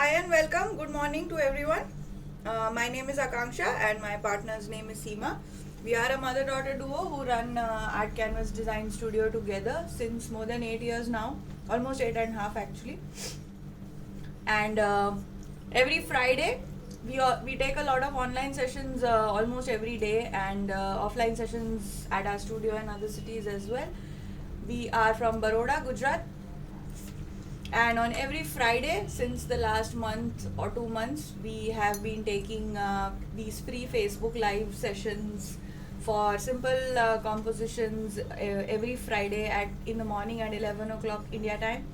Hi and welcome. Good morning to everyone. My name is Akanksha and my partner's name is Seema. We are a mother-daughter duo who run Art Canvas Design Studio together since more than 8 years now, almost 8.5 actually. And every Friday, we take a lot of online sessions almost every day and offline sessions at our studio and other cities as well. We are from Baroda, Gujarat, and on every Friday since the last month or 2 months, we have been taking these free Facebook Live sessions for simple compositions every Friday in the morning at 11 o'clock India time.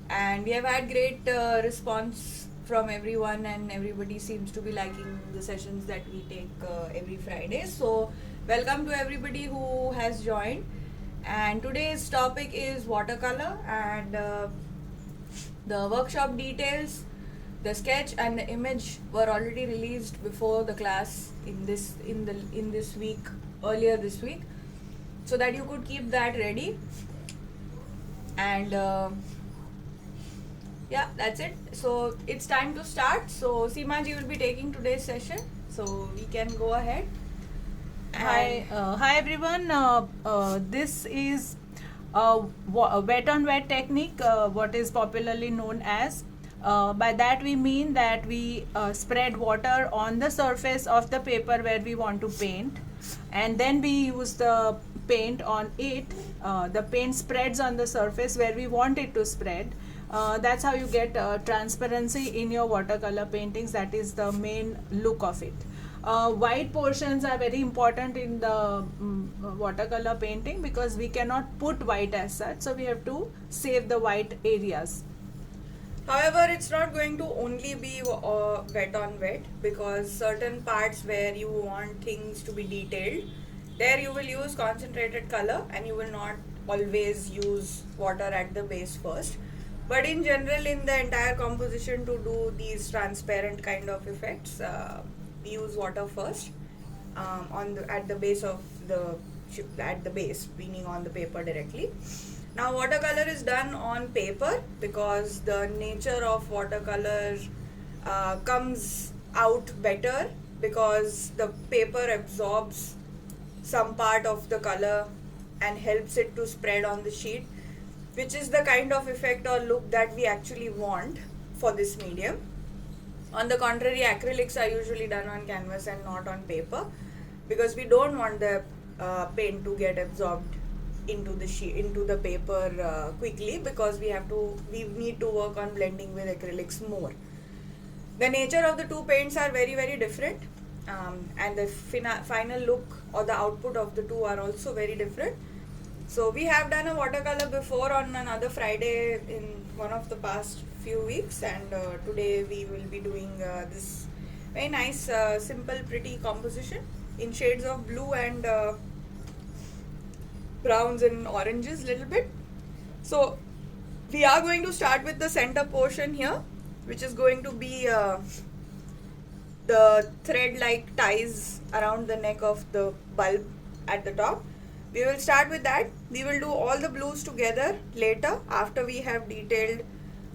And we have had great response from everyone, and everybody seems to be liking the sessions that we take every Friday. So, welcome to everybody who has joined. And today's topic is watercolor, and the workshop details, the sketch and the image were already released before the class in this week, earlier this week, so that you could keep that ready. And yeah, that's it. So it's time to start. So Seema ji will be taking today's session, so we can go ahead. Hi everyone. This is a wet on wet technique, what is popularly known as. By that we mean that we spread water on the surface of the paper where we want to paint, and then we use the paint on it. The paint spreads on the surface where we want it to spread. That's how you get transparency in your watercolor paintings. That is the main look of it. White portions are very important in the watercolor painting because we cannot put white as such, so we have to save the white areas. However, it's not going to only be wet on wet, because certain parts where you want things to be detailed, there you will use concentrated color and you will not always use water at the base first. But in general, in the entire composition, to do these transparent kind of effects, we use water first at the base of meaning on the paper directly. Now watercolor is done on paper because the nature of watercolor comes out better, because the paper absorbs some part of the color and helps it to spread on the sheet, which is the kind of effect or look that we actually want for this medium. On the contrary, acrylics are usually done on canvas and not on paper, because we don't want the paint to get absorbed into the paper quickly, because we need to work on blending with acrylics more. The nature of the two paints are very, very different, and the final look or the output of the two are also very different. So we have done a watercolor before on another Friday in one of the past few weeks, and today we will be doing this very nice, simple, pretty composition in shades of blue and browns and oranges little bit. So we are going to start with the center portion here, which is going to be the thread like ties around the neck of the bulb at the top. We will start with that. We will do all the blues together later after we have detailed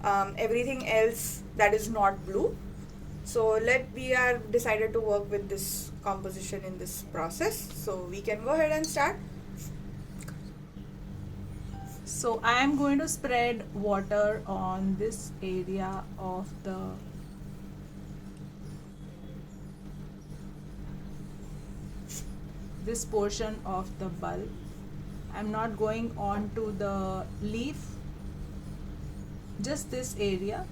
everything else that is not blue. So we are decided to work with this composition in this process. So we can go ahead and start. So I am going to spread water on this area of this portion of the bulb. I'm not going on to the leaf, just this area.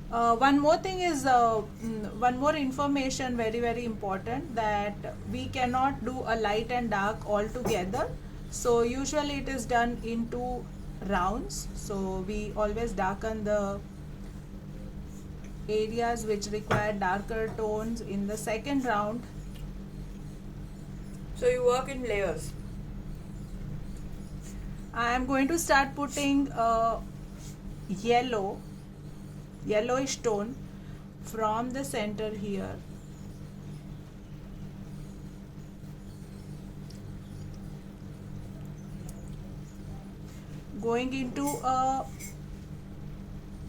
One more thing is one more information, very, very important, that we cannot do a light and dark all together. So usually it is done in 2 rounds. So we always darken the areas which require darker tones in the second round. So you work in layers. I am going to start putting yellowish tone from the center here. Going into a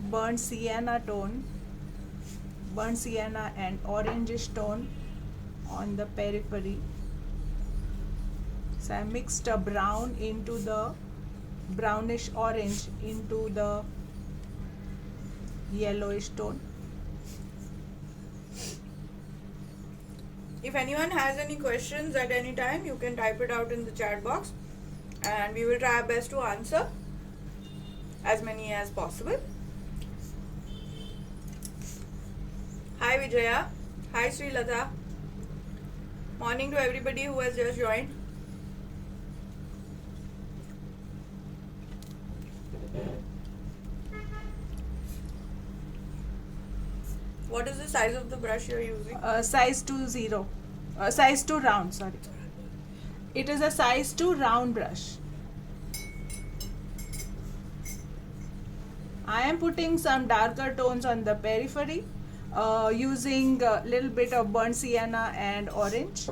burnt sienna tone, burnt sienna and orangish tone on the periphery. So I mixed a brown into the brownish orange into the yellowish tone. If anyone has any questions at any time, you can type it out in the chat box and we will try our best to answer as many as possible. Hi Vijaya. Hi Srilata. Morning to everybody who has just joined. What is the size of the brush you are using? Size 2 size 2 round, sorry. It is a size 2 round brush. I am putting some darker tones on the periphery using a little bit of burnt sienna and orange.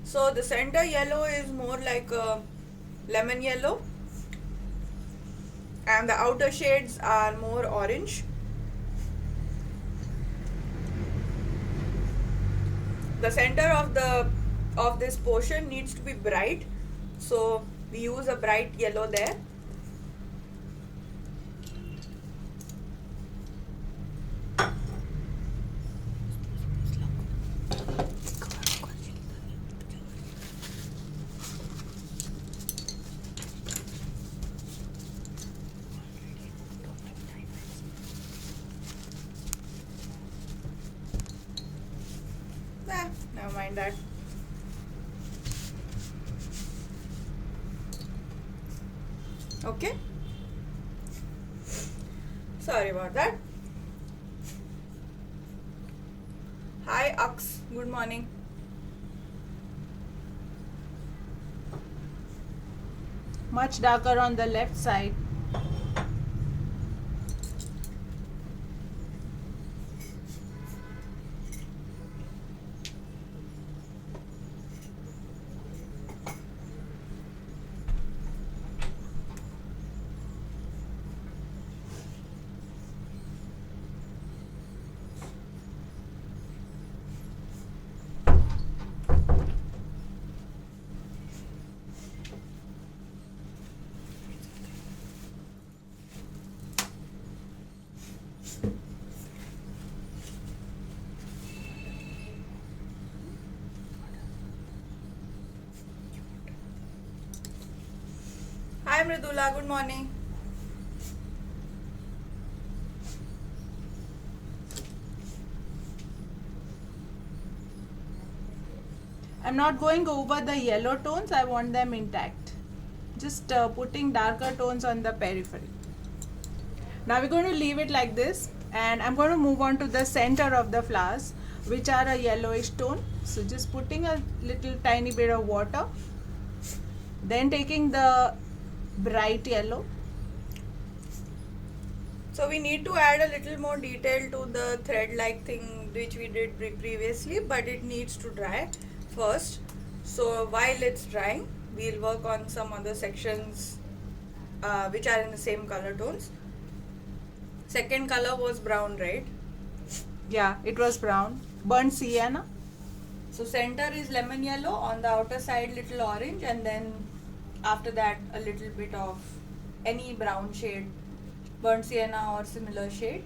So the center yellow is more like a lemon yellow and the outer shades are more orange. The center of this portion needs to be bright, so we use a bright yellow there. Never mind that. Okay. Sorry about that. Hi Aks, good morning. Much darker on the left side. Hi Mridula, good morning. I'm not going over the yellow tones, I want them intact. Just putting darker tones on the periphery. Now we're going to leave it like this and I'm going to move on to the center of the flowers, which are a yellowish tone. So just putting a little tiny bit of water, then taking the bright yellow. So we need to add a little more detail to the thread like thing which we did previously, but it needs to dry first. So while it's drying, we'll work on some other sections which are in the same color tones. Second color was brown, right? Yeah, it was brown. Burnt sienna. So center is lemon yellow, on the outer side little orange, and then after that a little bit of any brown shade, burnt sienna or similar shade.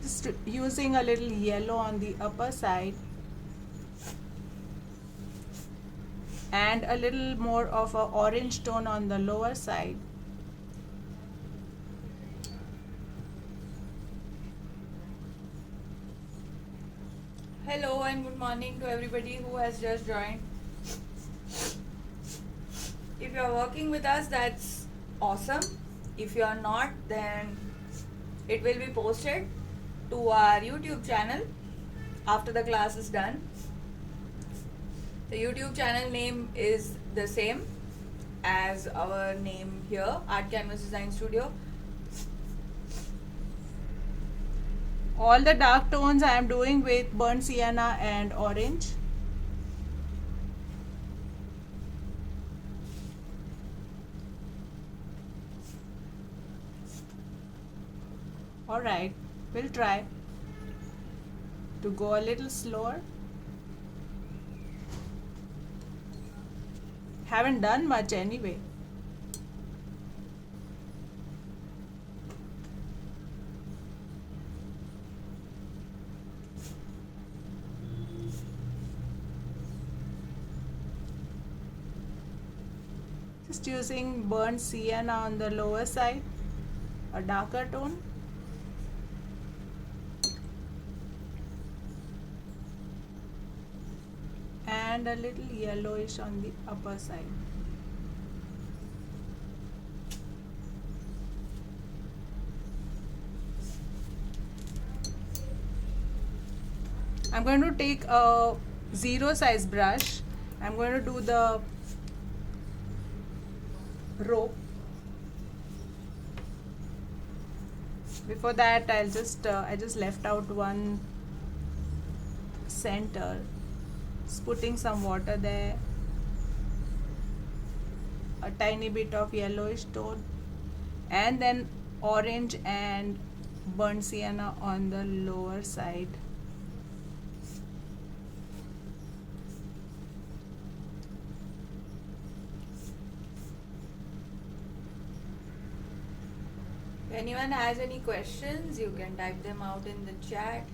Just using a little yellow on the upper side and a little more of a orange tone on the lower side. Hello and good morning to everybody who has just joined. If you are working with us, that's awesome. If you are not, then it will be posted to our YouTube channel after the class is done. The YouTube channel name is the same as our name here, Art Canvas Design Studio. All the dark tones I am doing with burnt sienna and orange. Alright, we'll try to go a little slower. Haven't done much anyway. Just using burnt sienna on the lower side, a darker tone. And a little yellowish on the upper side. I'm going to take a 0 size brush. I'm going to do the rope. Before that, I just left out one center. Just putting some water there, a tiny bit of yellowish tone, and then orange and burnt sienna on the lower side. If anyone has any questions, you can type them out in the chat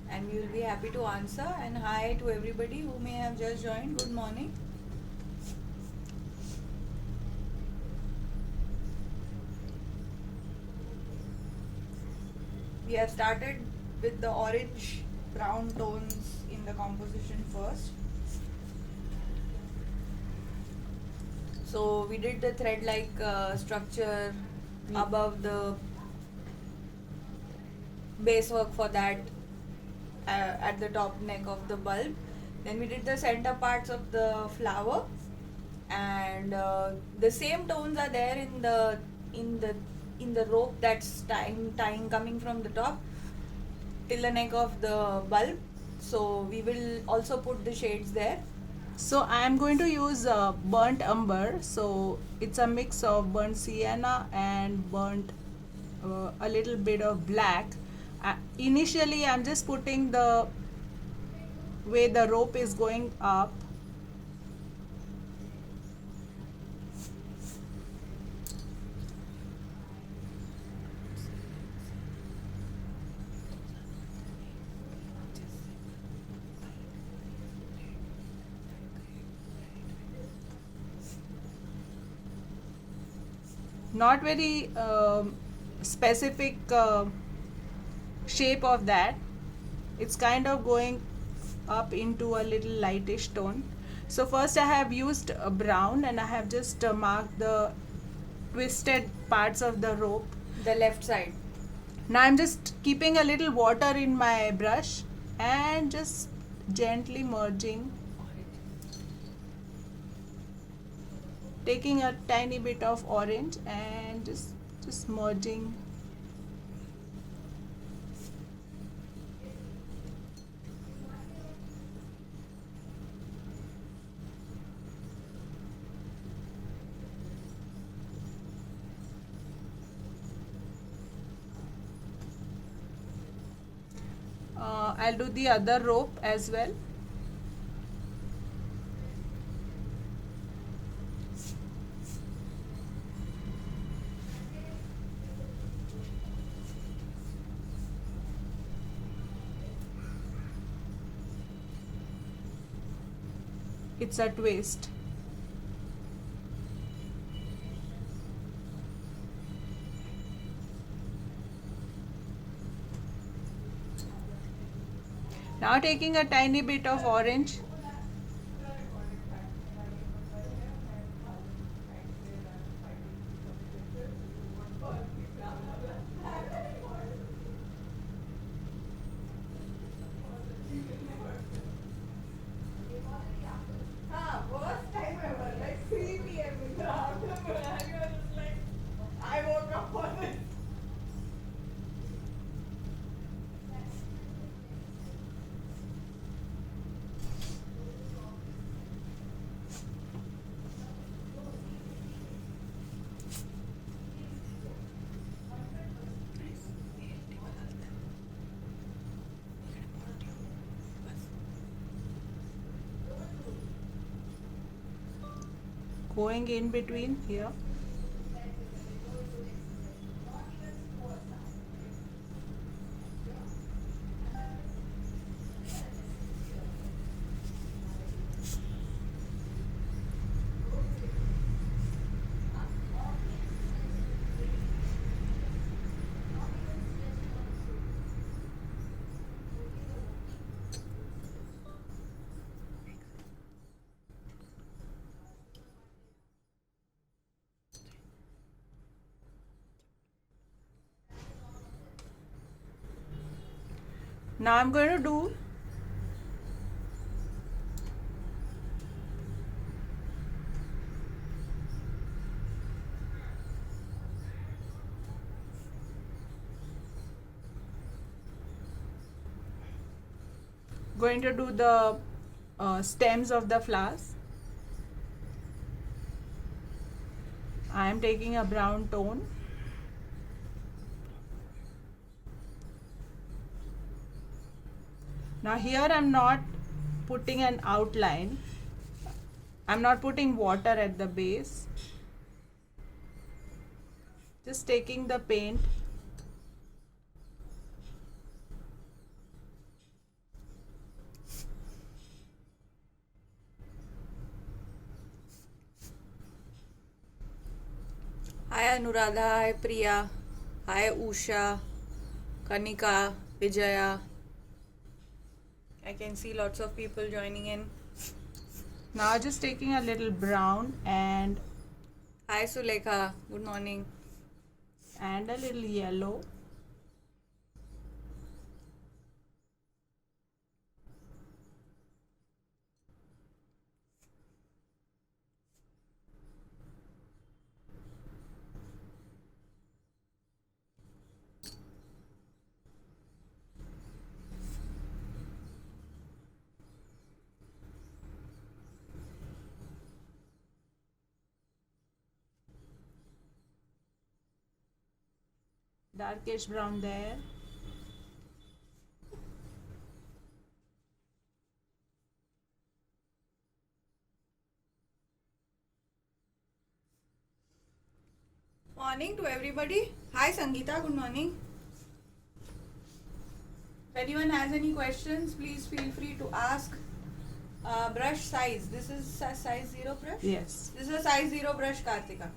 and we will be happy to answer. And hi to everybody who may have just joined. Good morning. We have started with the orange brown tones in the composition first. So we did the thread like structure above the base work for that at the top neck of the bulb. Then we did the center parts of the flower, and the same tones are there in the rope that's tying coming from the top till the neck of the bulb. So we will also put the shades there. So I am going to use burnt umber. So it's a mix of burnt sienna and burnt a little bit of black. Initially I'm just putting the way the rope is going up. Not very specific shape of that. It's kind of going up into a little lightish tone. So first I have used brown, and I have just marked the twisted parts of the rope, The left side. Now I'm just keeping a little water in my brush and just gently merging, taking a tiny bit of orange and just merging. I'll do the other rope as well. It's a twist. Now taking a tiny bit of orange, going in between here. Now I'm going to do the stems of the flowers. I am taking a brown tone. Now here I'm not putting an outline. I'm not putting water at the base. Just taking the paint Hi Anuradha, hi Priya, hi Usha, Kanika, Vijaya. I can see lots of people joining in. now, just taking a little brown and Hi Sulekha, good morning. a little yellow. Darkish brown there. Morning to everybody. Hi Sangeeta, good morning. If anyone has any questions, please feel free to ask. Brush size. This is a size 0 brush? Yes. This is a size 0 brush, Kartika.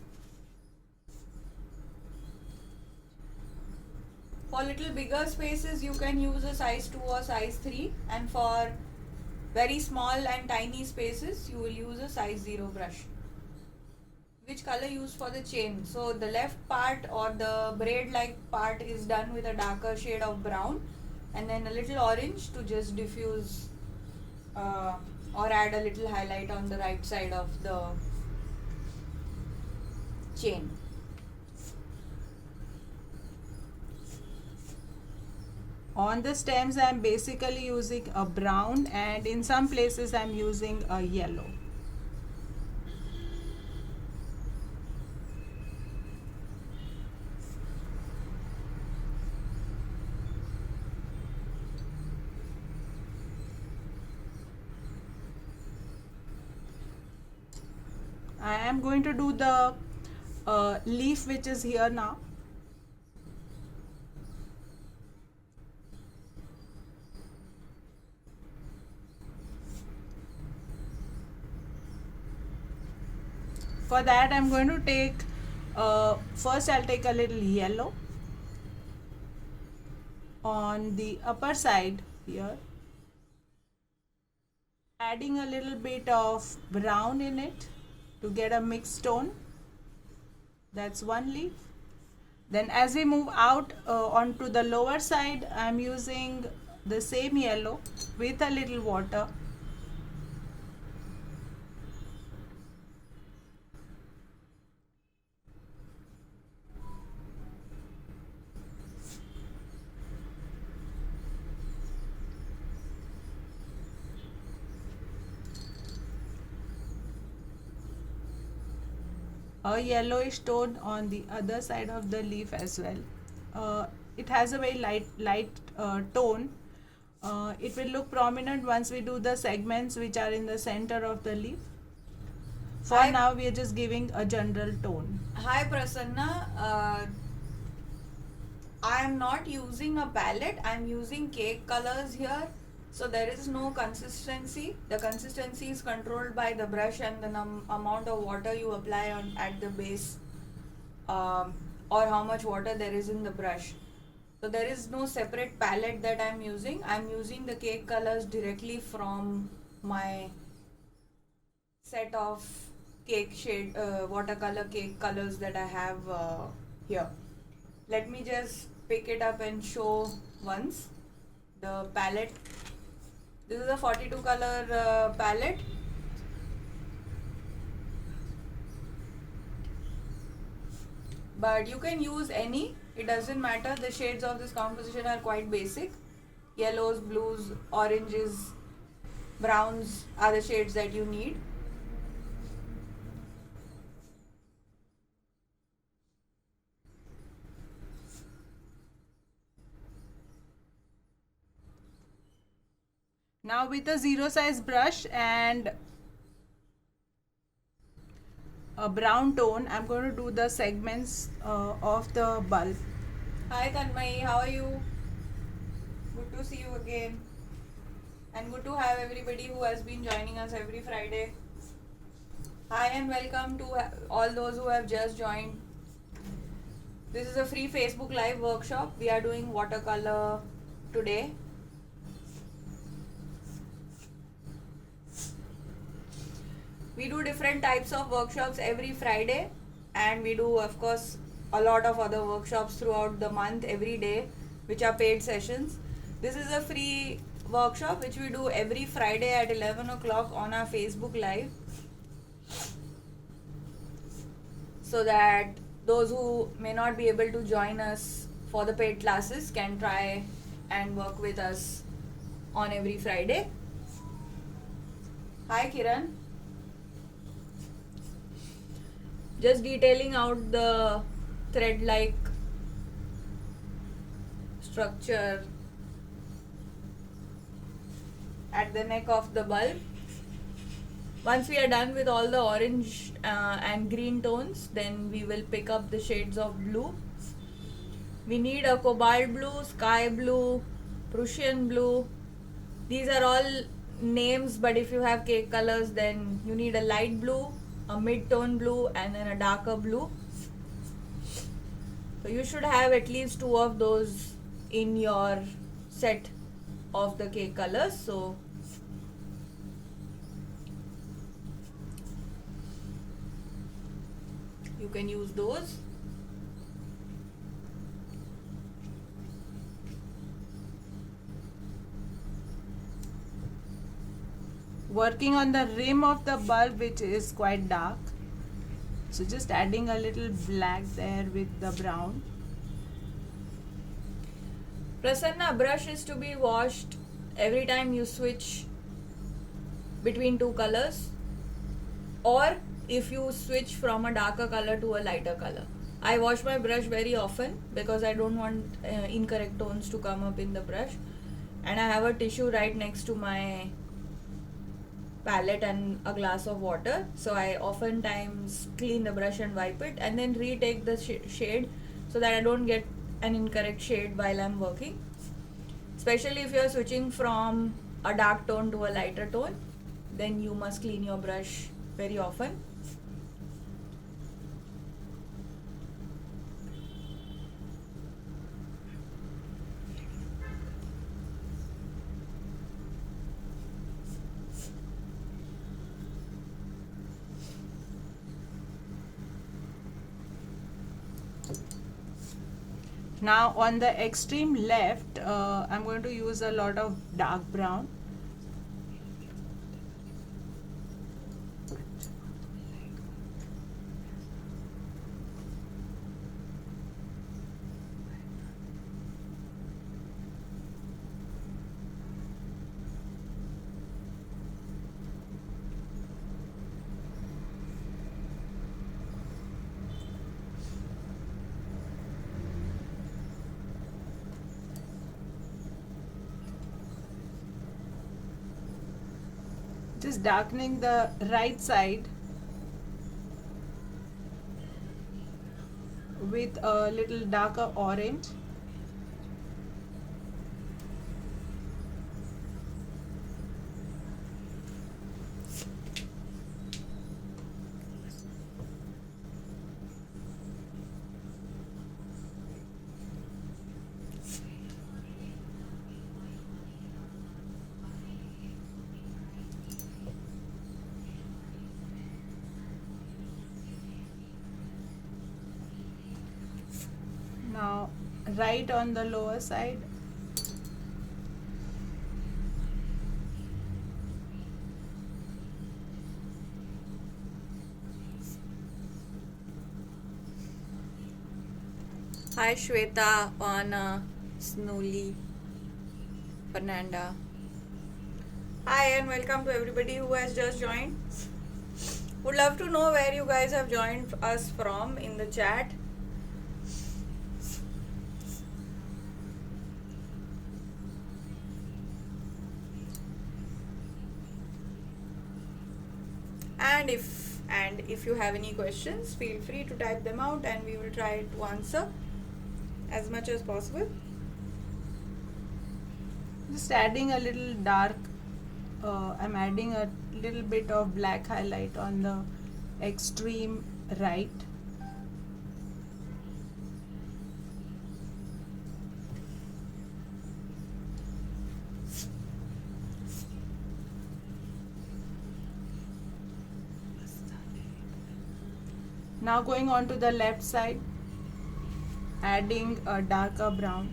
For little bigger spaces, you can use a size 2 or size 3. And for very small and tiny spaces, you will use a size 0 brush. Which color used for the chain? So the left part or the braid like part is done with a darker shade of brown, and then a little orange to just diffuse or add a little highlight on the right side of the chain. On the stems I'm basically using a brown, and in some places I'm using a yellow. I am going to do the leaf which is here now. For that I'm going to take, first I'll take a little yellow on the upper side here, adding a little bit of brown in it to get a mixed tone. That's one leaf. Then as we move out onto the lower side, I'm using the same yellow with a little water. A yellowish tone on the other side of the leaf as well. It has a very light tone. It will look prominent once we do the segments which are in the center of the leaf. For now, we are just giving a general tone. Hi Prasanna, I am not using a palette, I am using cake colors here. So there is no consistency. The consistency is controlled by the brush and the amount of water you apply at the base, or how much water there is in the brush. So there is no separate palette that I am using. I am using the cake colors directly from my set of cake shade watercolor cake colors that I have here. Let me just pick it up and show once the palette. This is a 42 color palette. But you can use any, it doesn't matter. The shades of this composition are quite basic. Yellows, blues, oranges, browns are the shades that you need. Now with a zero size brush and a brown tone, I'm going to do the segments of the bulb. Hi Tanmay, how are you? Good to see you again. And good to have everybody who has been joining us every Friday. Hi and welcome to all those who have just joined. This is a free Facebook Live workshop. We are doing watercolor today. We do different types of workshops every Friday, and we do, of course, a lot of other workshops throughout the month every day, which are paid sessions. This is a free workshop which we do every Friday at 11 o'clock on our Facebook Live, so that those who may not be able to join us for the paid classes can try and work with us on every Friday. Hi Kiran. Just detailing out the thread-like structure at the neck of the bulb. Once we are done with all the orange and green tones, then we will pick up the shades of blue. We need a cobalt blue, sky blue, Prussian blue. These are all names, but if you have cake colors, then you need a light blue, a mid-tone blue, and then a darker blue. So you should have at least 2 of those in your set of the cake colors. So you can use those. Working on the rim of the bulb, which is quite dark, so just adding a little black there with the brown. Prasanna, brush is to be washed every time you switch between 2 colors, or if you switch from a darker color to a lighter color. I wash my brush very often because I don't want incorrect tones to come up in the brush, and I have a tissue right next to my palette and a glass of water, so I oftentimes clean the brush and wipe it and then retake the shade so that I don't get an incorrect shade while I'm working, especially if you're switching from a dark tone to a lighter tone. Then you must clean your brush very often. Now on the extreme left, I'm going to use a lot of dark brown. Just darkening the right side with a little darker orange. Now right on the lower side. Hi Shweta, Anna, Snooli, Fernanda. Hi and welcome to everybody who has just joined. Would love to know where you guys have joined us from in the chat. And if you have any questions, feel free to type them out and we will try to answer as much as possible. Just adding a little dark, I'm adding a little bit of black highlight on the extreme right. Now going on to the left side, adding a darker brown.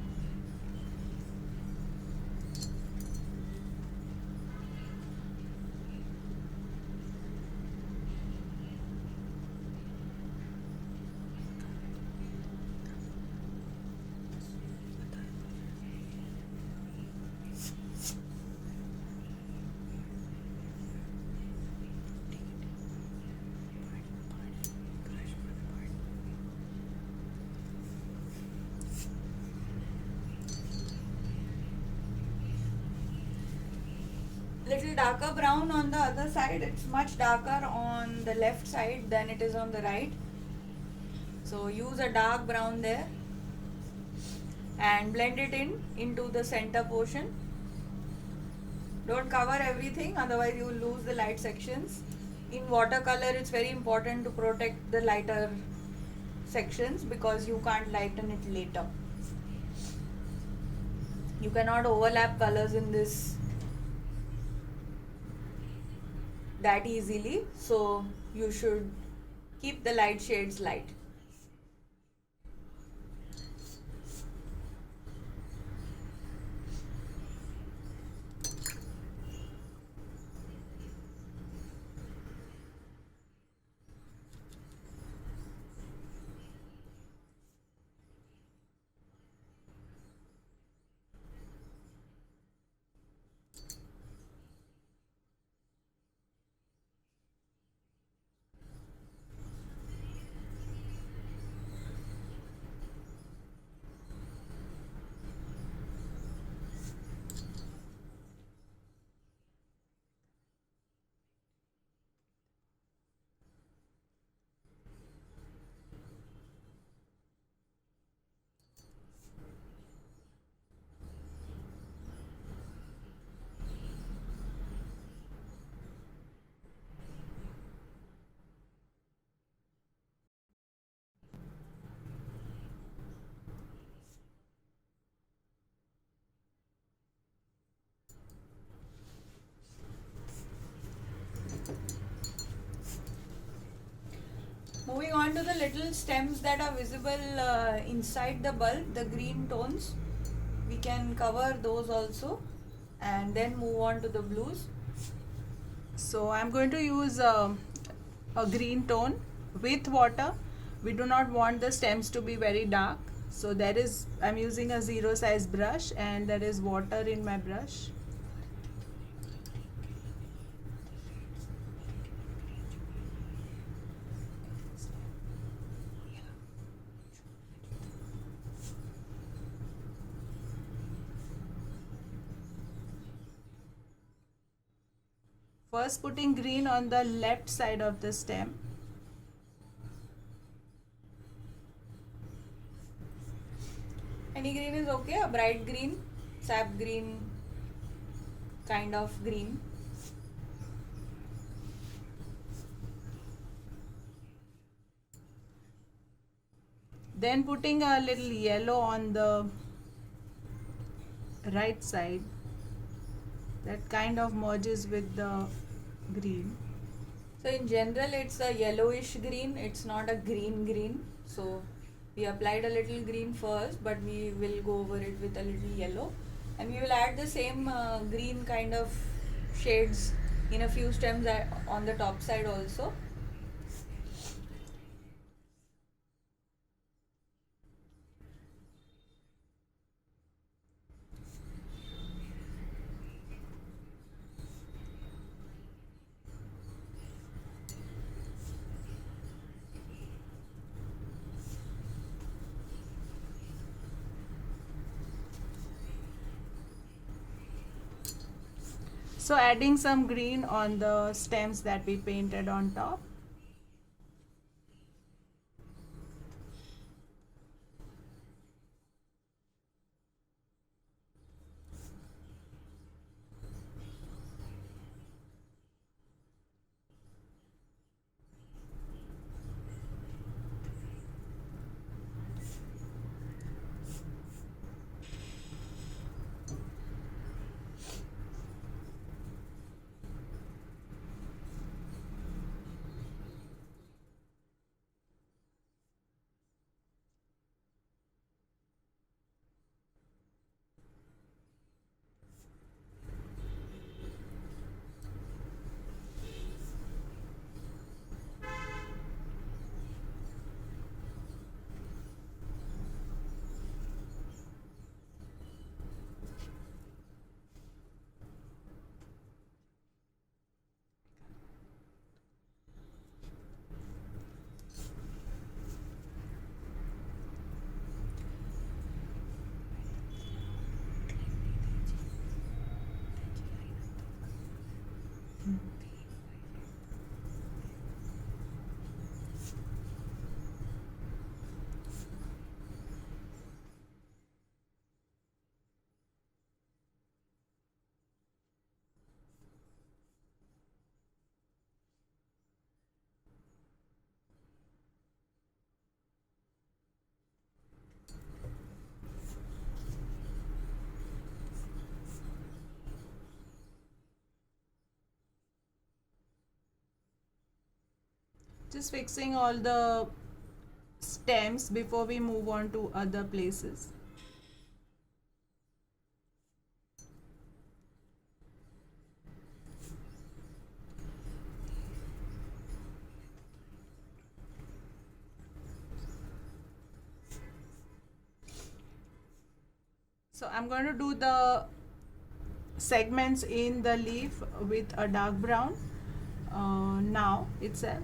Little darker brown on the other side. It's much darker on the left side than it is on the right. So use a dark brown there and blend it into the center portion. Don't cover everything, otherwise you will lose the light sections. In watercolor, it's very important to protect the lighter sections because you can't lighten it later. You cannot overlap colors in this that easily, so you should keep the light shades light. Moving on to the little stems that are visible inside the bulb, the green tones. We can cover those also and then move on to the blues. So I'm going to use a green tone with water. We do not want the stems to be very dark. So I'm using a 0 size brush and there is water in my brush. First putting green on the left side of the stem. any green is okay, a bright green, sap green kind of green. Then putting a little yellow on the right side, that kind of merges with the green. So in general it's a yellowish green, it's not a green. So we applied a little green first, but we will go over it with a little yellow, and we will add the same green kind of shades in a few stems on the top side also. So adding some green on the stems that we painted on top. Just fixing all the stems before we move on to other places. So I'm going to do the segments in the leaf with a dark brown now itself.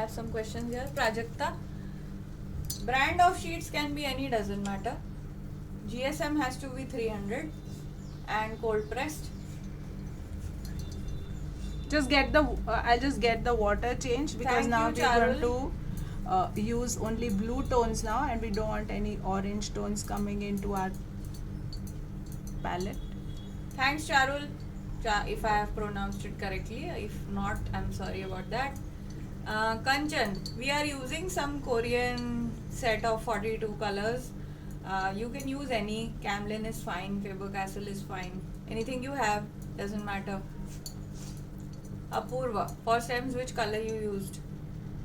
have some questions here. Prajakta. Brand of sheets can be any, doesn't matter. GSM has to be 300 and cold pressed. Just get the I'll just get the water change because Thank now you, we're going Charul. to use only blue tones now, and we don't want any orange tones coming into our palette. Thanks, Charul. If I have pronounced it correctly. If not, I'm sorry about that. Kanchan, we are using some Korean set of 42 colors. You can use any. Camlin is fine. Faber-Castell is fine. Anything you have, doesn't matter. Apurva, for stems, which color you used?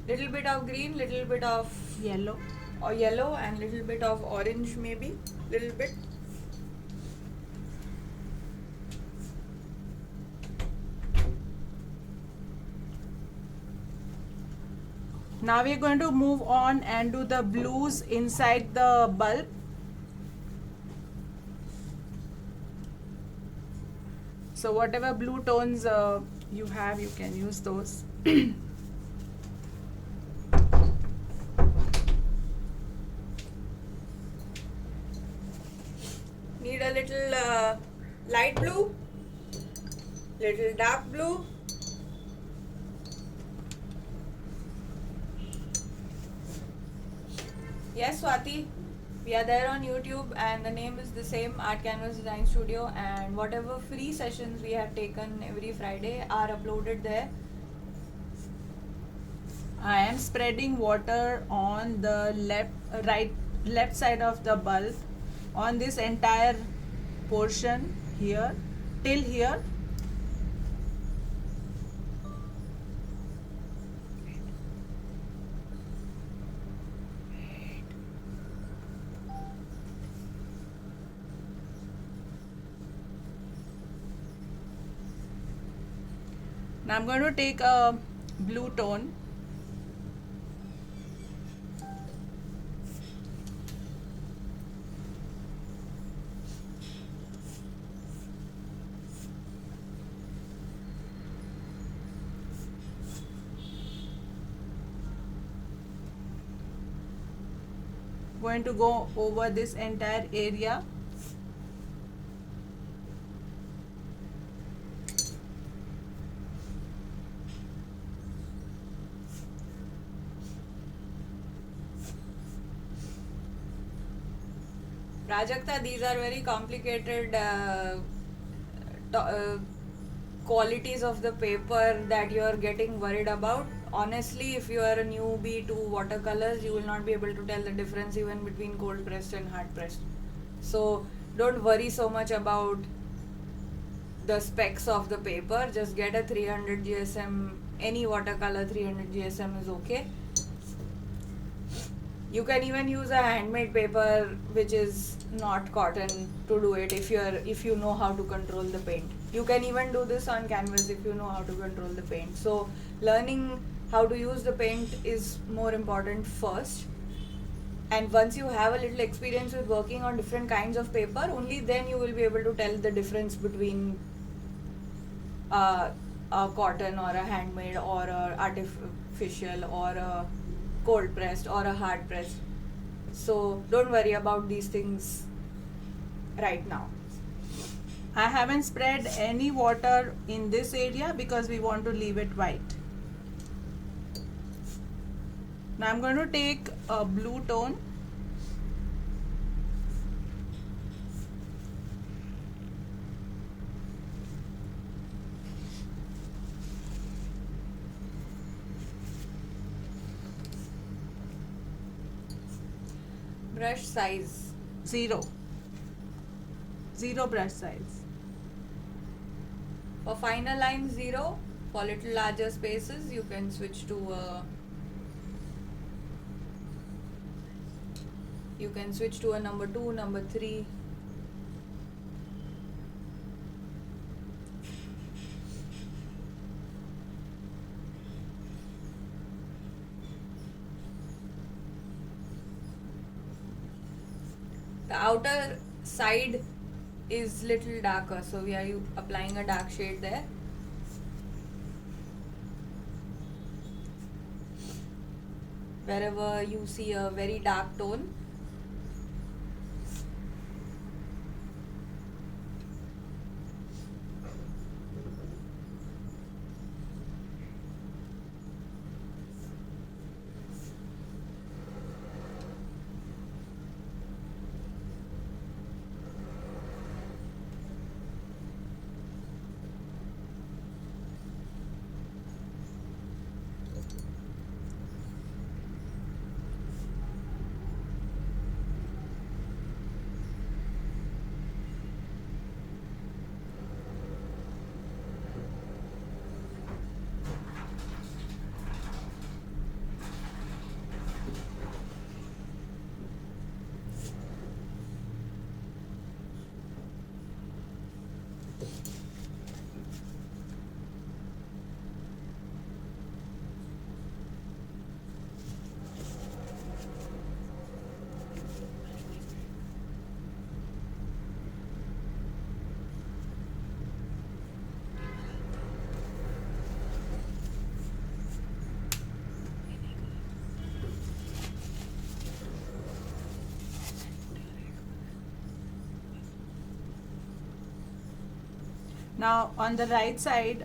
Little bit of green, little bit of Yellow. or yellow, and little bit of orange, maybe. Little bit. Now we're going to move on and do the blues inside the bulb. So whatever blue tones you have, you can use those. Need a little light blue, little dark blue. Yes, Swati, we are there on YouTube and the name is the same, Art Canvas Design Studio, and whatever free sessions we have taken every Friday are uploaded there. I am spreading water on the left side of the bulb on this entire portion here till here. Now I'm going to take a blue tone. Going to go over this entire area. Prajakta, these are very complicated qualities of the paper that you are getting worried about. Honestly, if you are a newbie to watercolors, you will not be able to tell the difference even between cold pressed and hard pressed. So don't worry so much about the specs of the paper. Just get a 300 GSM, any watercolor 300 GSM is okay. You can even use a handmade paper which is not cotton to do it if you know how to control the paint. You can even do this on canvas if you know how to control the paint. So learning how to use the paint is more important first. And once you have a little experience with working on different kinds of paper, only then you will be able to tell the difference between a cotton or a handmade or a artificial or a cold pressed or a hard pressed. So don't worry about these things right now. I haven't spread any water in this area because we want to leave it white. Now I'm going to take a blue tone. Brush size. Zero brush size. For finer lines 0. For little larger spaces you can switch to a number 2, number 3. The outer side is little darker, so we are applying a dark shade there. wherever you see a very dark tone. Now on the right side,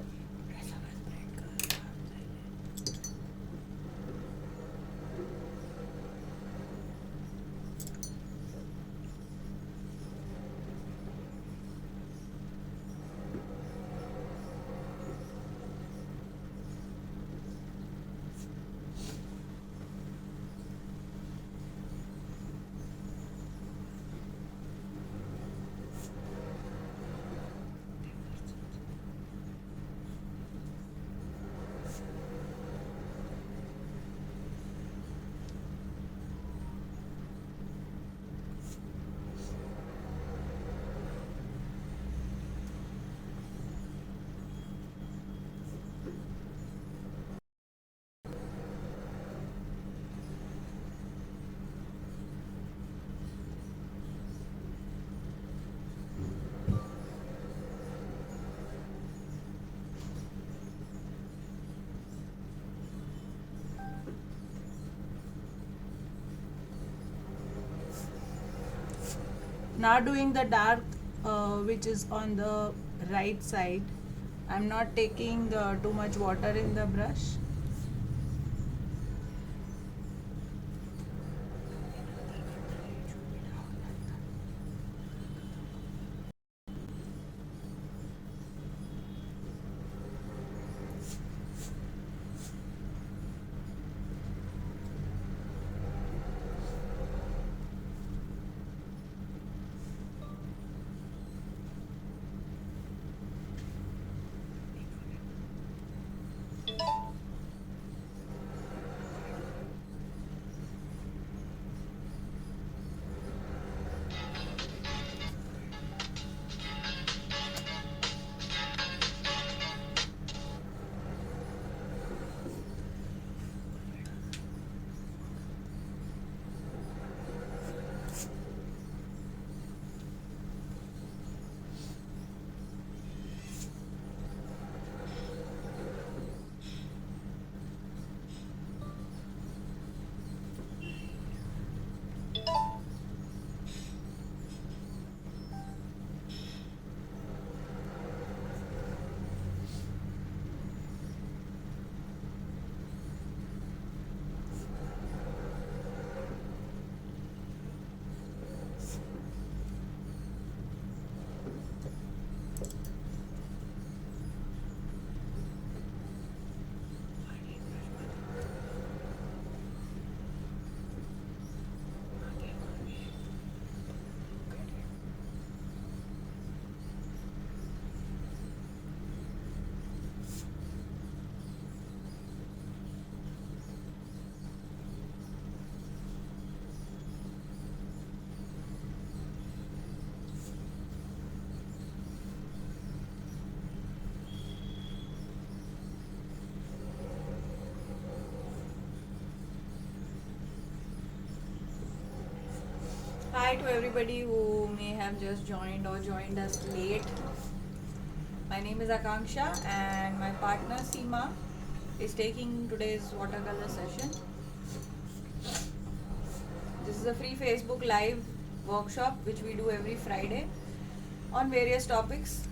now doing the dark which is on the right side. I'm not taking too much water in the brush. Hi to everybody who may have just joined or joined us late. My name is Akanksha and my partner Seema is taking today's watercolor session. is a free Facebook Live workshop which we do every Friday on various topics.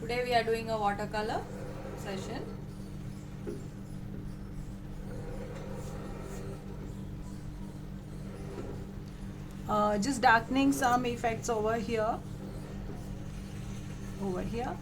Today we are doing a watercolor session. Just darkening some effects over here. Over here.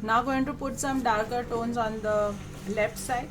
Now going to put some darker tones on the left side.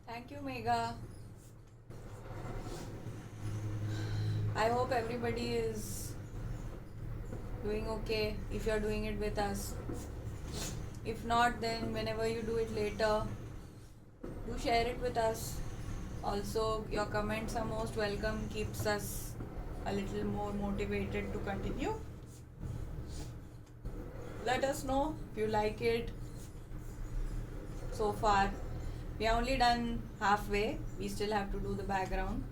Thank you, Megha. I hope everybody is doing okay if you're doing it with us. If not, then whenever you do it later, do share it with us. Also, your comments are most welcome, keeps us a little more motivated to continue. Let us know if you like it. So far, we are only done halfway. We still have to do the background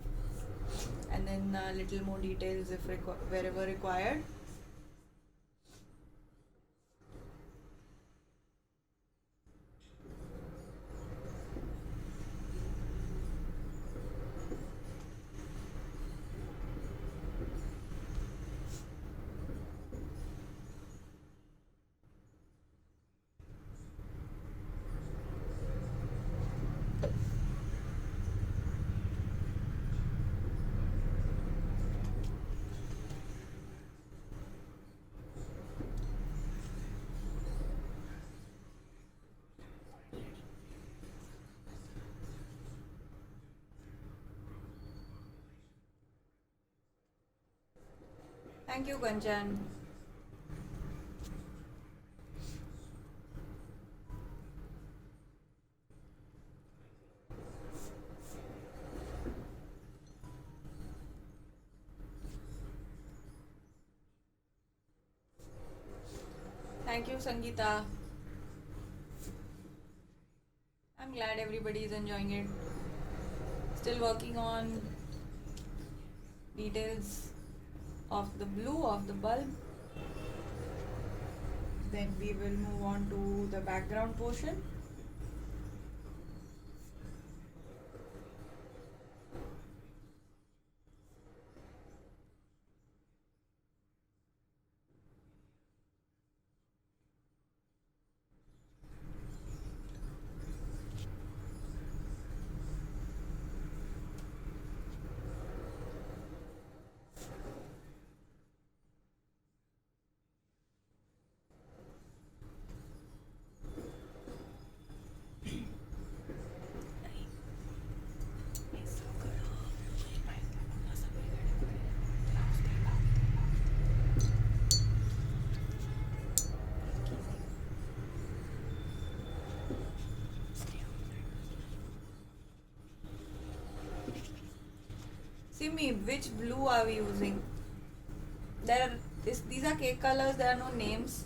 and then a little more details if wherever required. Thank you, Kanchan. Thank you, Sangeeta. I'm glad everybody is enjoying it. Still working on details of the blue of the bulb. Then we will move on to the background portion. Simi, which blue are we using? These are cake colors, there are no names.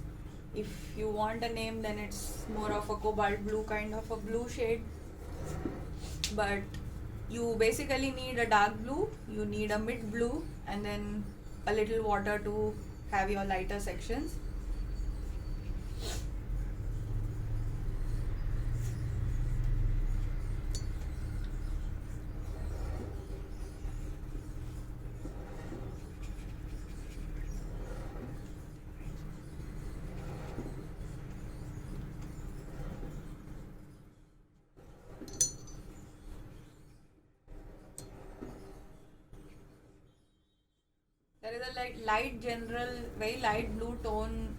If you want a name, then it's more of a cobalt blue, kind of a blue shade. But you basically need a dark blue, you need a mid blue, and then a little water to have your lighter sections. There is a light general, very light blue tone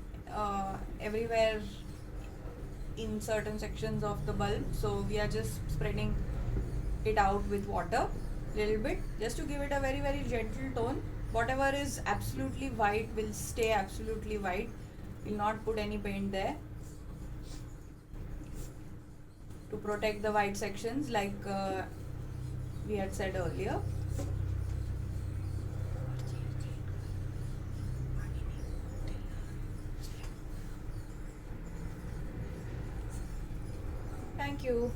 everywhere in certain sections of the bulb. So we are just spreading it out with water little bit just to give it a very very gentle tone. Whatever is absolutely white will stay absolutely white. We'll not put any paint there to protect the white sections like we had said earlier. Thank you.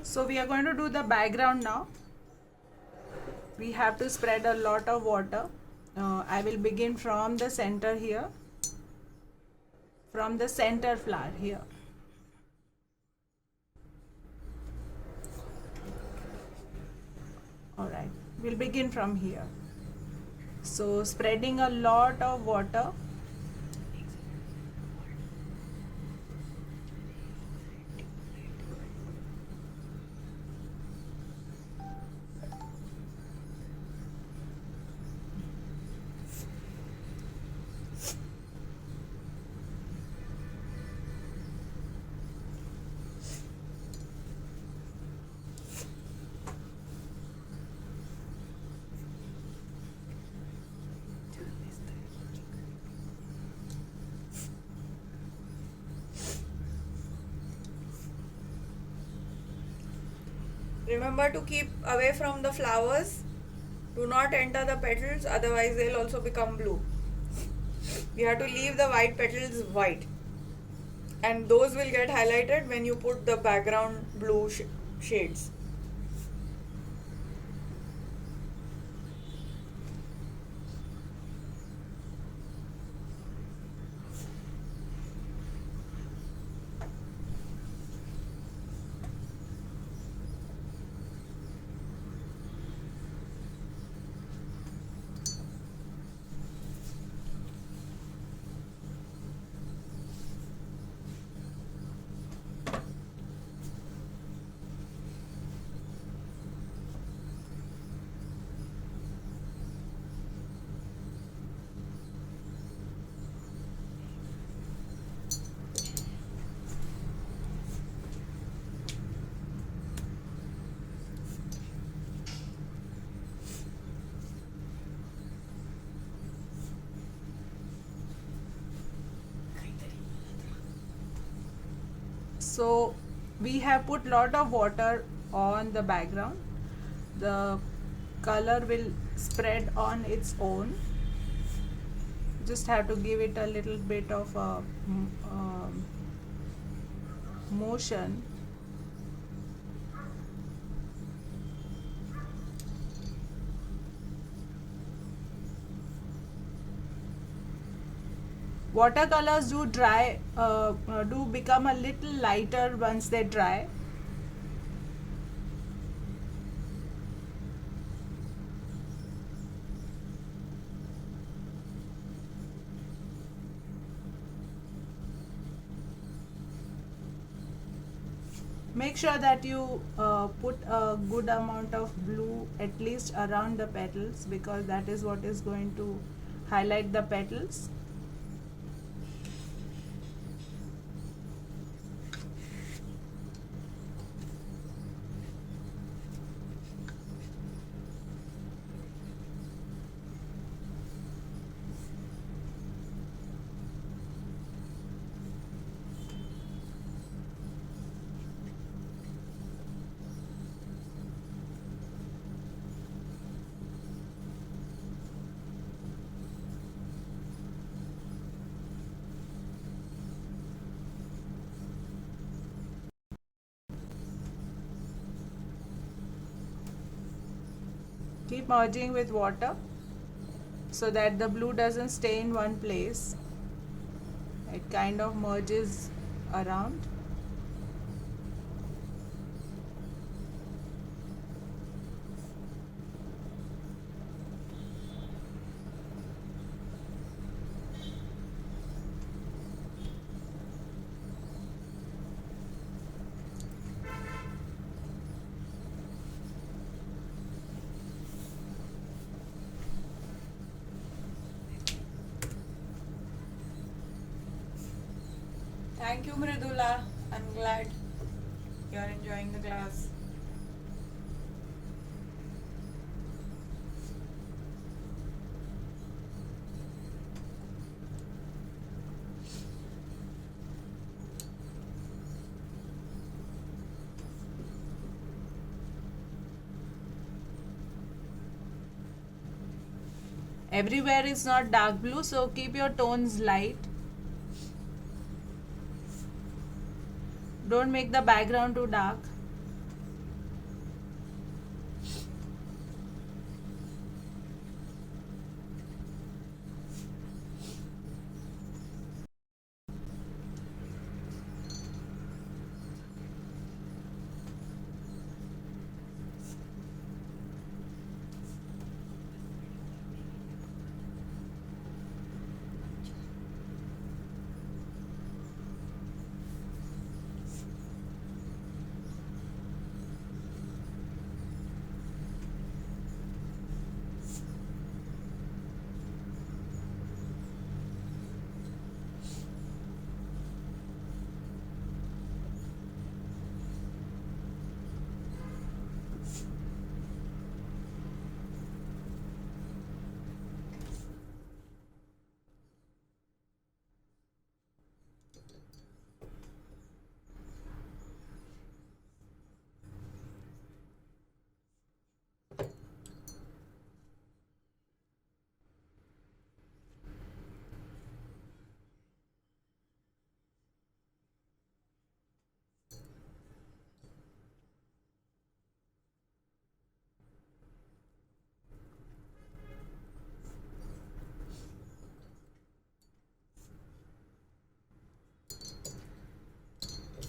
So we are going to do the background now. We have to spread a lot of water. I will begin from the center here, from the center flower here. Alright, we'll begin from here. So spreading a lot of water. Remember to keep away from the flowers. Do not enter the petals, otherwise they'll also become blue. You have to leave the white petals white, and those will get highlighted when you put the background blue shades. So we have put lot of water on the background. The color will spread on its own. Just have to give it a little bit of a motion. Watercolors do dry, do become a little lighter once they dry. Make sure that you put a good amount of blue at least around the petals, because that is what is going to highlight the petals. Keep merging with water so that the blue doesn't stay in one place. It kind of merges around. Thank you, Mridula. I'm glad you're enjoying the class. Everywhere is not dark blue, so keep your tones light. Don't make the background too dark.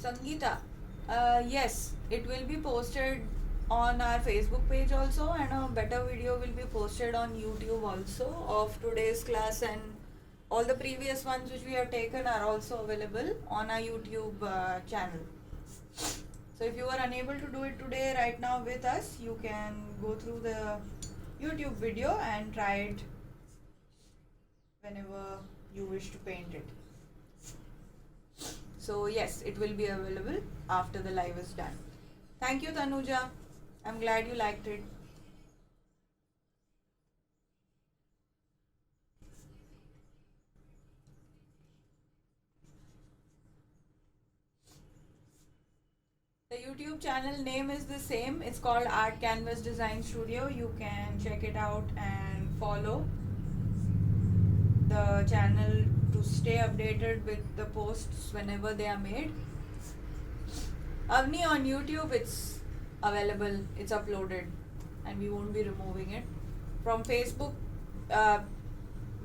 Sangeeta, yes, it will be posted on our Facebook page also, and a better video will be posted on YouTube also of today's class, and all the previous ones which we have taken are also available on our YouTube channel. So if you are unable to do it today right now with us, you can go through the YouTube video and try it whenever you wish to paint it. So yes, it will be available after the live is done. Thank you, Tanuja. I'm glad you liked it. The YouTube channel name is the same. It's called Art Canvas Design Studio. You can check it out and follow the channel to stay updated with the posts whenever they are made. Avni, on YouTube it's available, it's uploaded, and we won't be removing it. From Facebook,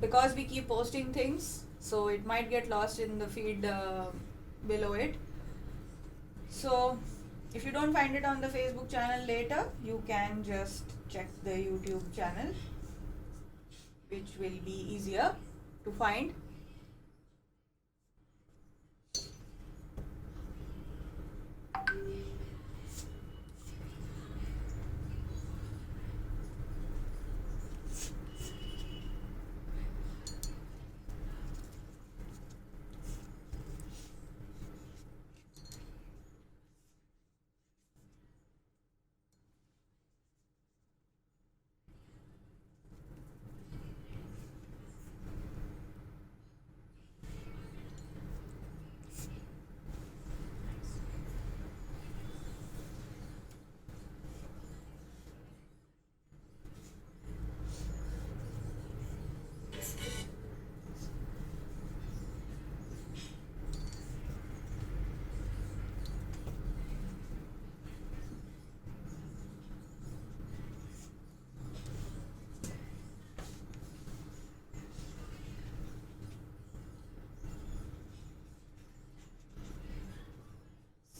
because we keep posting things, so it might get lost in the feed below it. So if you don't find it on the Facebook channel later, you can just check the YouTube channel, which will be easier to find.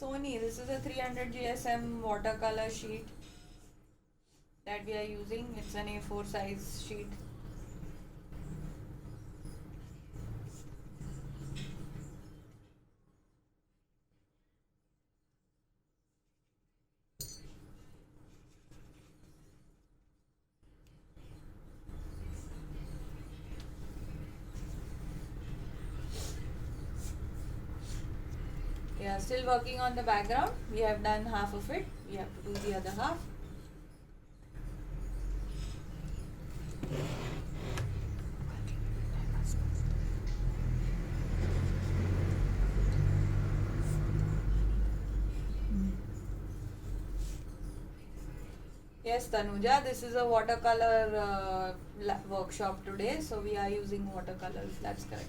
Sony, this is a 300 GSM watercolor sheet that we are using. It's an A4 size sheet. We are still working on the background. We have done half of it. We have to do the other half. Yes, Tanuja, this is a watercolor workshop today, so we are using watercolors. That's correct.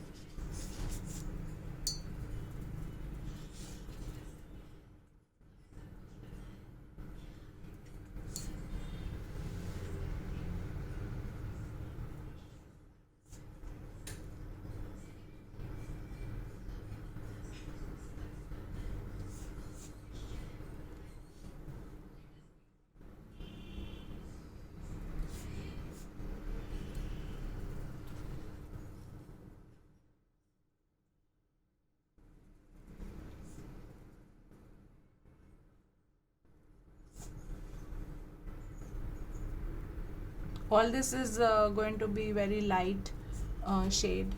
All this is going to be very light shade.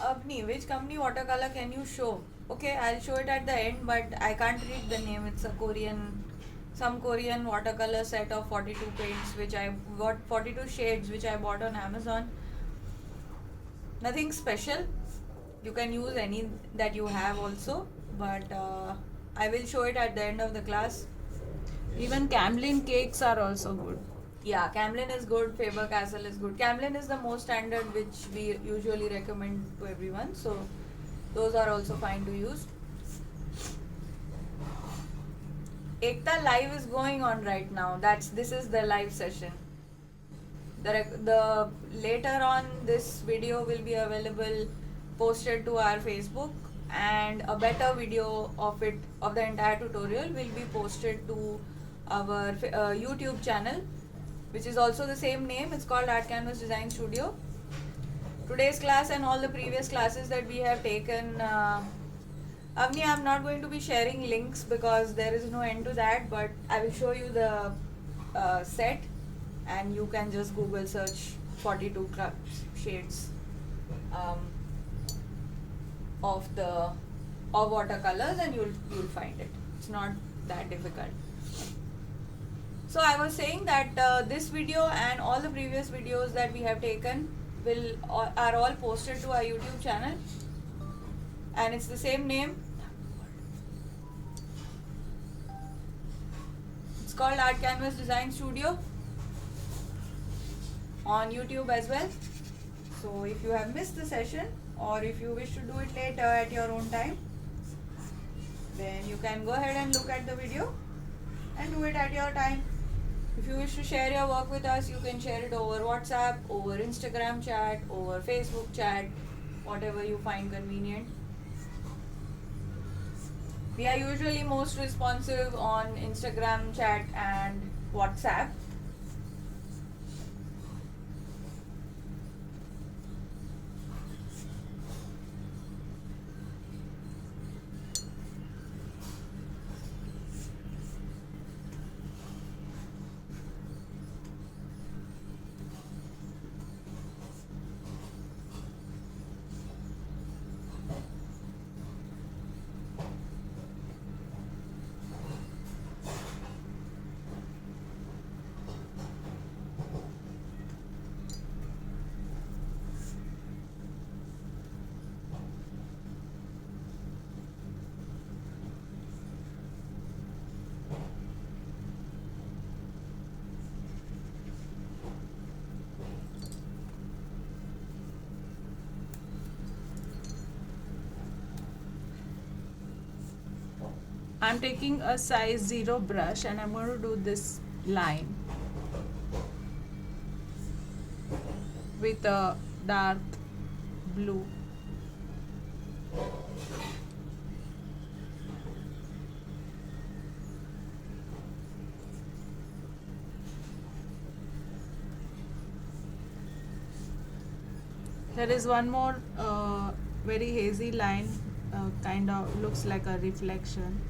Abni, which company watercolor can you show? Okay, I'll show it at the end, but I can't read the name. It's a some Korean watercolor set of 42 paints, which I got 42 shades, which I bought on Amazon. Nothing special, You can use any that you have also, but I will show it at the end of the class. Even Camlin cakes are also good. Yeah, Camlin is good, Faber Castell is good. Camlin is the most standard which we usually recommend to everyone, so those are also fine to use. Ekta live is going on right now. This is the live session. The later on this video will be available, posted to our Facebook, and a better video of the entire tutorial will be posted to our YouTube channel, which is also the same name. It's called Art Canvas Design Studio. Today's class and all the previous classes that we have taken, Avni, I'm not going to be sharing links because there is no end to that, but I will show you the set, and you can just Google search 42 shades of watercolors, and you'll find it. It's not that difficult. So I was saying that this video and all the previous videos that we have taken are all posted to our YouTube channel, and it's the same name. It's called Art Canvas Design Studio on YouTube as well. So if you have missed the session, or if you wish to do it later at your own time, then you can go ahead and look at the video and do it at your time. If you wish to share your work with us, you can share it over WhatsApp, over Instagram chat, over Facebook chat, whatever you find convenient. We are usually most responsive on Instagram chat and WhatsApp. I'm taking a size 0 brush and I'm going to do this line with a dark blue. There is one more very hazy line, kind of looks like a reflection.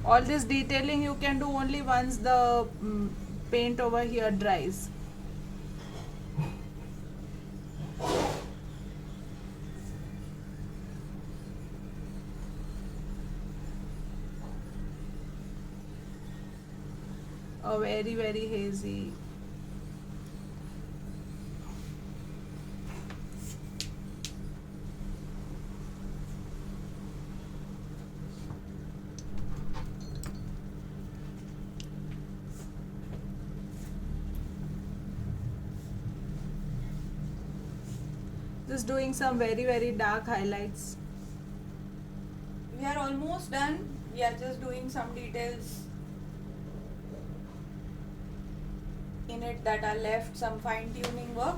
All this detailing you can do only once the paint over here dries. A very, very hazy. Just doing some very, very dark highlights. We are almost done. We are just doing some details in it that are left, some fine tuning work.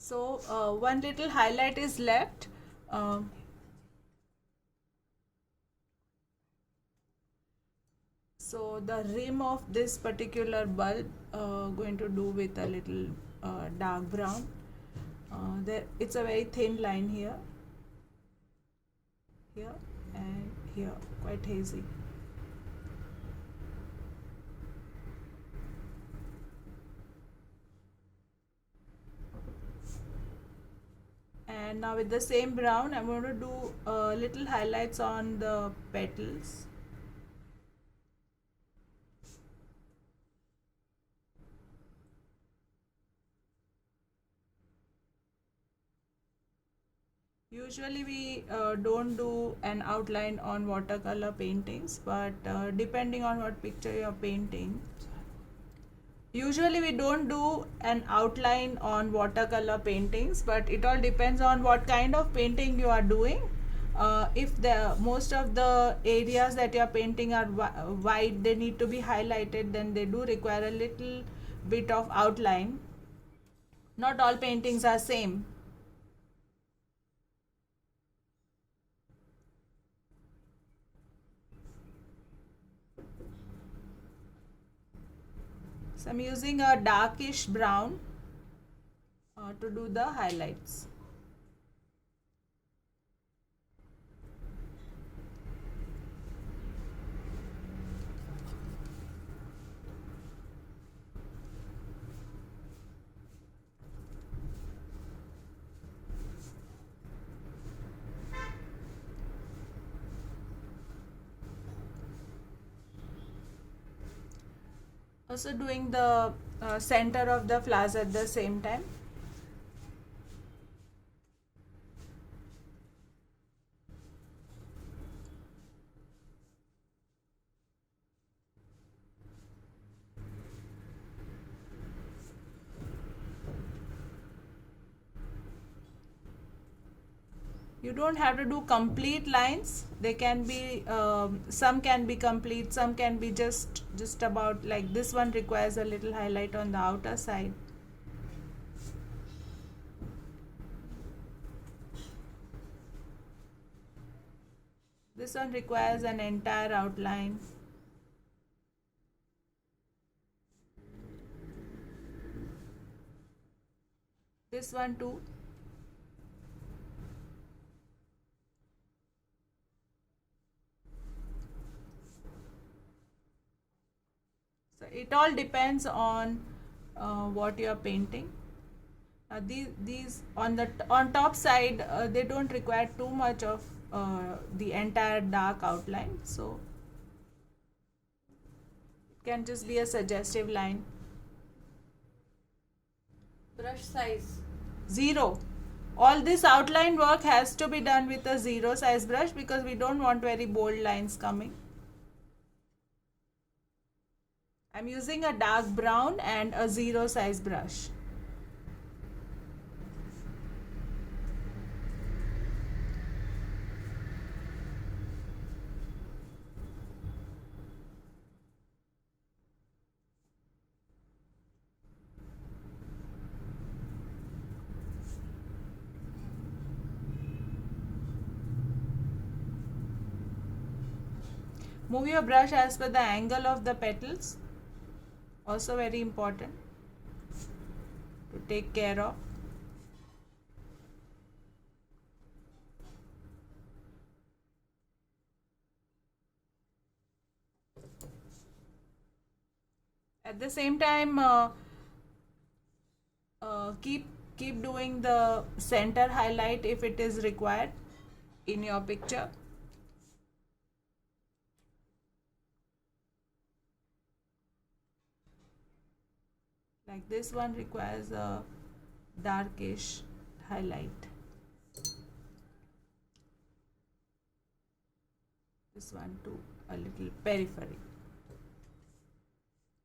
So one little highlight is left. So the rim of this particular bulb going to do with a little dark brown. It's a very thin line here, here and here, quite hazy. And now with the same brown, I'm going to do little highlights on the petals. Usually we don't do an outline on watercolor paintings, but depending on what picture you are painting, usually we don't do an outline on watercolor paintings, but it all depends on what kind of painting you are doing. If the most of the areas that you are painting are wide, they need to be highlighted, then they do require a little bit of outline. Not all paintings are same. So I'm using a darkish brown to do the highlights. Also doing the center of the flowers at the same time. You don't have to do complete lines. They can be some can be complete, some can be just about, like this one requires a little highlight on the outer side. This one requires an entire outline. This one too. So it all depends on what you are painting. These on top side, they don't require too much of the entire dark outline, so it can just be a suggestive line. Brush size. 0. All this outline work has to be done with a 0 size brush because we don't want very bold lines coming. I'm using a dark brown and a 0 size brush. Move your brush as per the angle of the petals. Also very important to take care of. At the same time, keep doing the center highlight if it is required in your picture. Like this one requires a darkish highlight. This one too, a little periphery.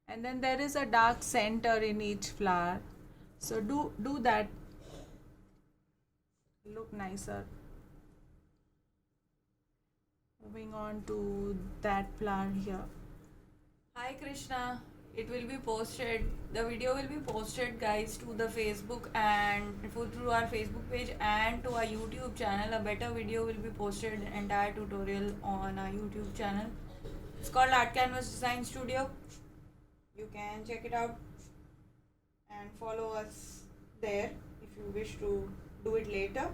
And then there is a dark center in each flower, so do that, look nicer. Moving on to that flower here. Hi Krishna, it will be posted, the video will be posted guys to the Facebook and through our Facebook page and to our YouTube channel. A better video will be posted, entire tutorial on our YouTube channel. It's called Art Canvas Design Studio. You can check it out and follow us there if you wish to do it later.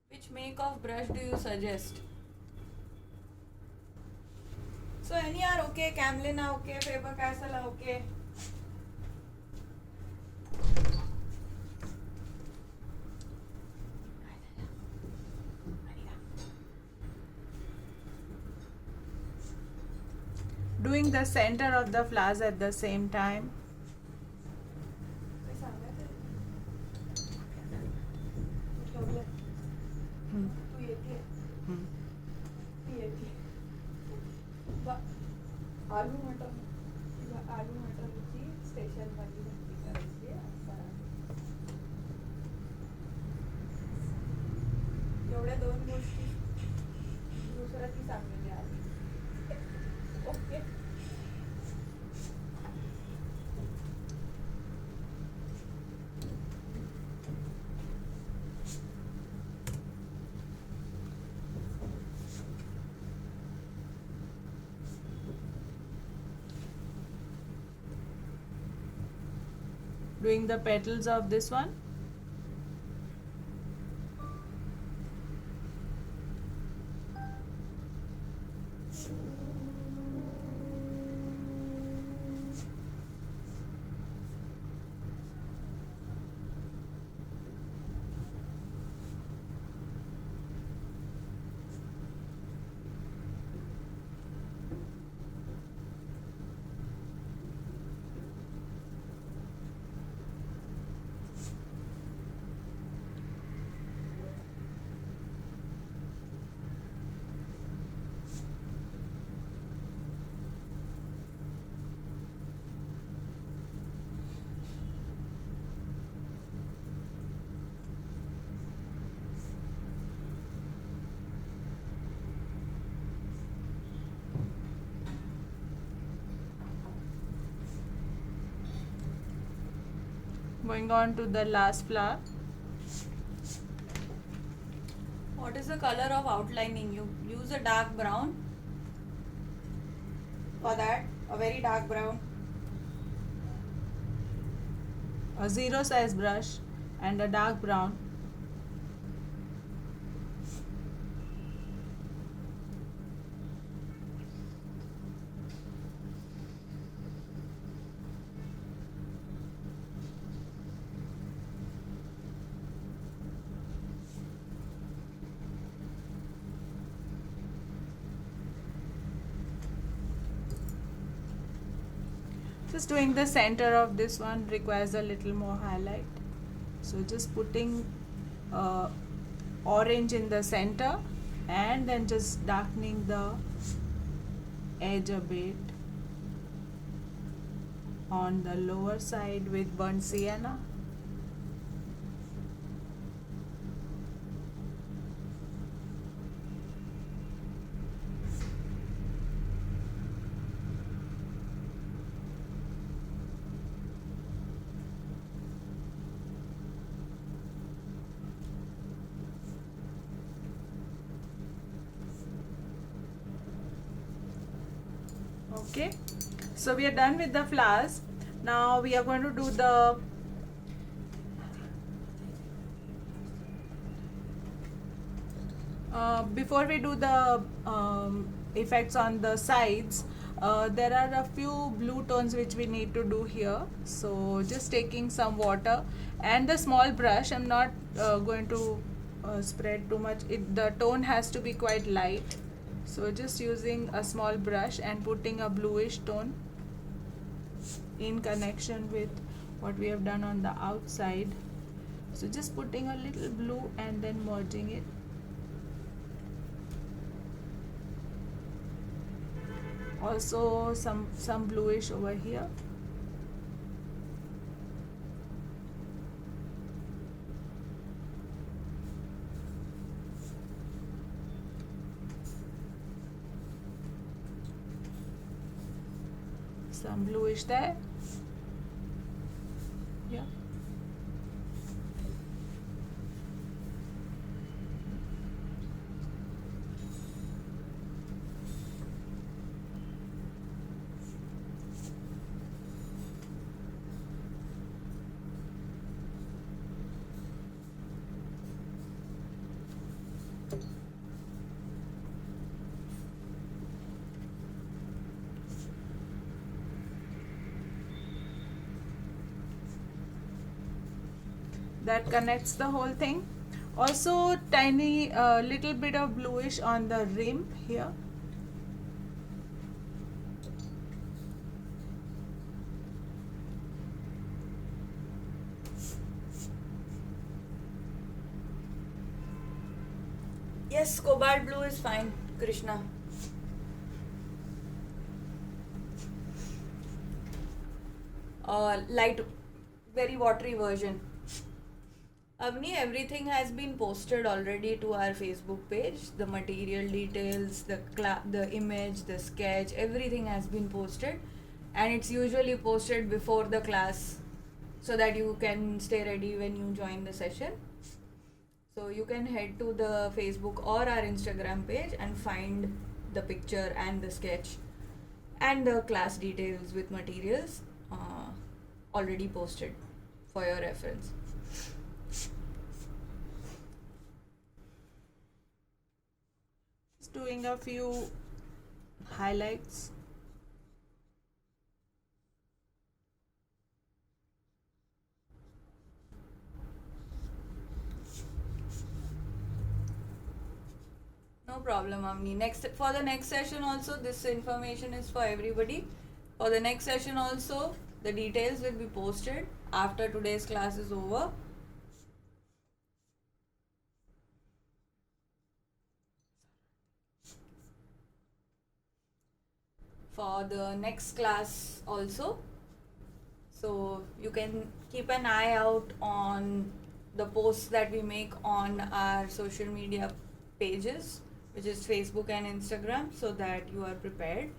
Which make of brush do you suggest? So any are okay, Camlin are okay, Faber Castell are okay. Doing the center of the flowers at the same time. आलू मटरची special भाजी करायची एवढ्या दोन गोष्टी दुसऱ्या ती सांगलेली आली okay. Doing the petals of this one. Going on to the last flower. What is the color of outlining? You use a dark brown for that, a very dark brown. A zero size brush and a dark brown. Just doing the center of this one requires a little more highlight. So just putting orange in the center and then just darkening the edge a bit on the lower side with burnt sienna. Okay, so we are done with the flowers. Now we are going to do the before we do the effects on the sides, there are a few blue tones which we need to do here. So just taking some water and the small brush. I'm not going to spread too much. The tone has to be quite light. So just using a small brush and putting a bluish tone in connection with what we have done on the outside. So just putting a little blue and then merging it. Also some bluish over here. Some bluish there. Yeah. That connects the whole thing. Also tiny little bit of bluish on the rim here. Yes, cobalt blue is fine, Krishna. Light, very watery version. Avni, everything has been posted already to our Facebook page. The material details, the image, the sketch, everything has been posted, and it's usually posted before the class so that you can stay ready when you join the session. So you can head to the Facebook or our Instagram page and find the picture and the sketch and the class details with materials already posted for your reference. Just doing a few highlights. No problem, Amni. For the next session also, this information is for everybody. For the next session also, the details will be posted after today's class is over. For the next class also. So you can keep an eye out on the posts that we make on our social media pages, which is Facebook and Instagram, so that you are prepared.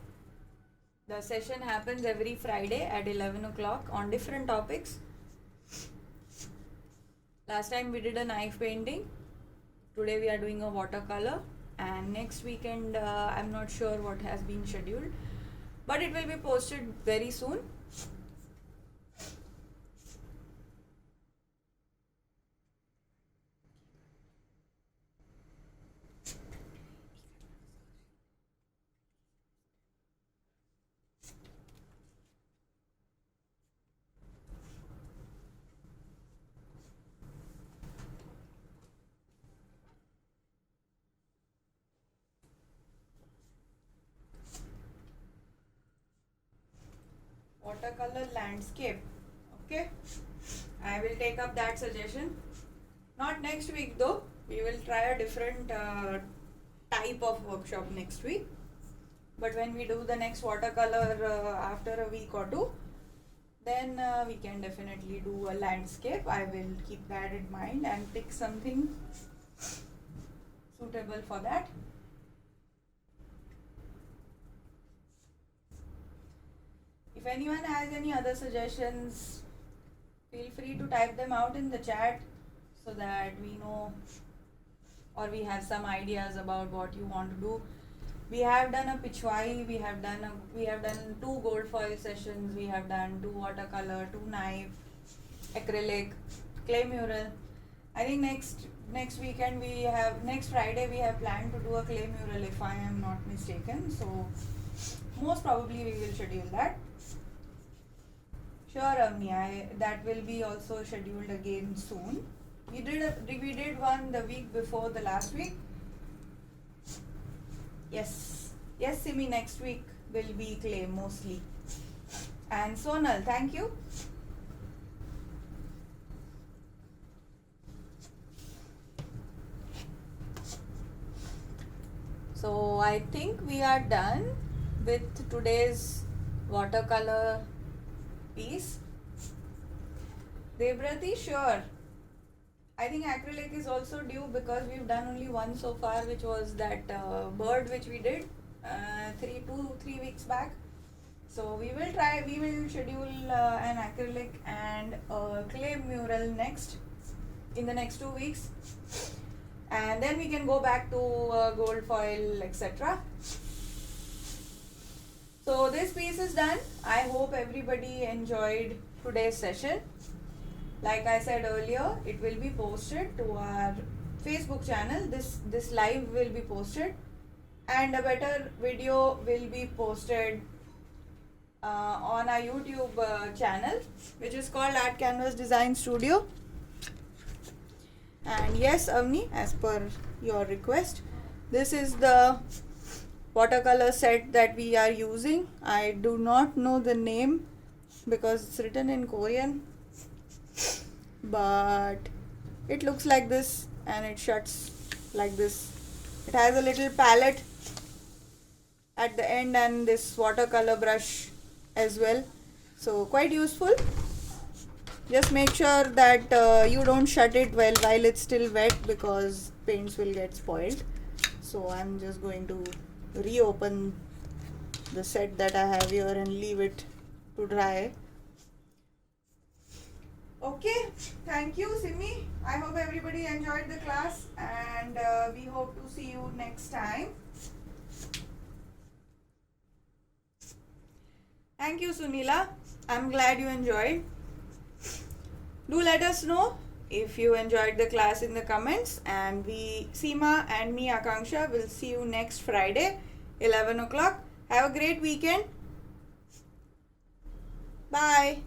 The session happens every Friday at 11 o'clock on different topics. Last time we did a knife painting. Today we are doing a watercolor, and next weekend I'm not sure what has been scheduled, but it will be posted very soon. Watercolor landscape. Okay, I will take up that suggestion. Not next week though. We will try a different type of workshop next week. But when we do the next watercolor after a week or two, then we can definitely do a landscape. I will keep that in mind and pick something suitable for that. If anyone has any other suggestions, feel free to type them out in the chat so that we know, or we have some ideas about what you want to do. We have done a pichwai, we have done 2 gold foil sessions, we have done 2 watercolor, 2 knife, acrylic, clay mural. I think next weekend next Friday we have planned to do a clay mural if I am not mistaken. So most probably we will schedule that. Sure, Avni, that will be also scheduled again soon. We did one the week before the last week. Yes, Simi, next week will be clay mostly. And Sonal, thank you. So I think we are done with today's watercolor piece. Devrati, sure. I think acrylic is also due because we've done only one so far, which was that bird which we did 3 weeks back. So we will schedule an acrylic and a clay mural in the next 2 weeks, and then we can go back to gold foil, etc. So this piece is done. I hope everybody enjoyed today's session. Like I said earlier, it will be posted to our Facebook channel. This live will be posted, and a better video will be posted on our YouTube channel, which is called Art Canvas Design Studio. And yes, Avni, as per your request, this is the watercolor set that we are using. I do not know the name because it's written in Korean, but it looks like this and it shuts like this. It has a little palette at the end and this watercolor brush as well, so quite useful. Just make sure that you don't shut it while it's still wet, because paints will get spoiled. So I'm just going to reopen the set that I have here and leave it to dry. Okay, thank you, Simi. I hope everybody enjoyed the class, and we hope to see you next time. Thank you, Sunila. I'm glad you enjoyed. Do let us know if you enjoyed the class in the comments, and Seema and me, Akanksha, will see you next Friday, 11 o'clock. Have a great weekend. Bye.